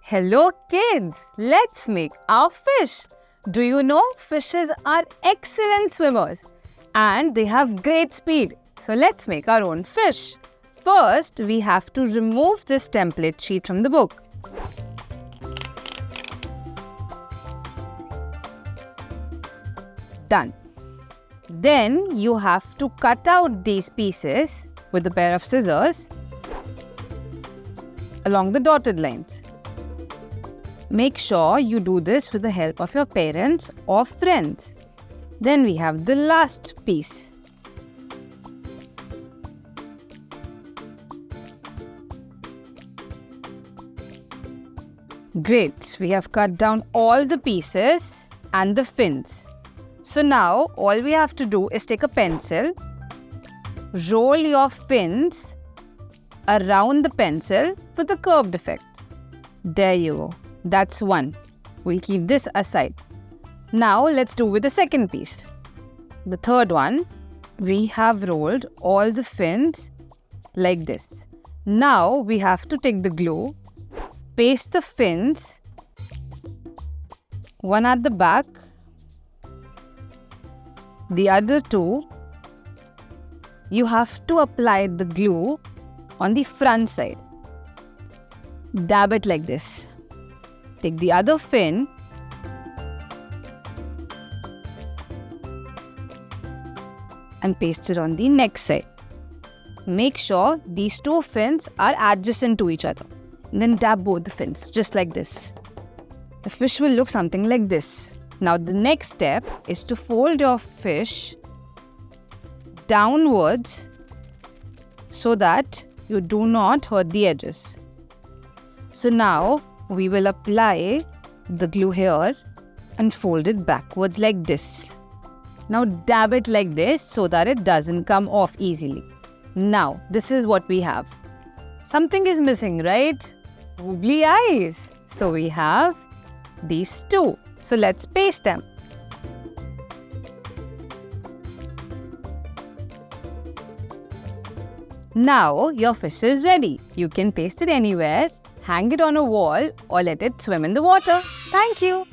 Hello kids, let's make our fish. Do you know fishes are excellent swimmers and they have great speed. So let's make our own fish. First, we have to remove this template sheet from the book. Done. Then you have to cut out these pieces with a pair of scissors along the dotted lines. Make sure you do this with the help of your parents or friends. Then we have the last piece. Great, we have cut down all the pieces and the fins. So now all we have to do is take a pencil, roll your fins around the pencil for the curved effect. There you go. That's one. We'll keep this aside. Now let's do with the second piece. The third one, we have rolled all the fins like this. Now we have to take the glue, paste the fins, one at the back, the other two. You have to apply the glue on the front side. Dab it like this. Take the other fin and paste it on the next side. Make sure these two fins are adjacent to each other. And then dab both the fins just like this. The fish will look something like this. Now the next step is to fold your fish downwards so that you do not hurt the edges. So now we will apply the glue here and fold it backwards like this. Now dab it like this so that it doesn't come off easily. Now this is what we have. Something is missing, right? Googly eyes. So we have these two. So let's paste them. Now your fish is ready. You can paste it anywhere, hang it on a wall or let it swim in the water. Thank you.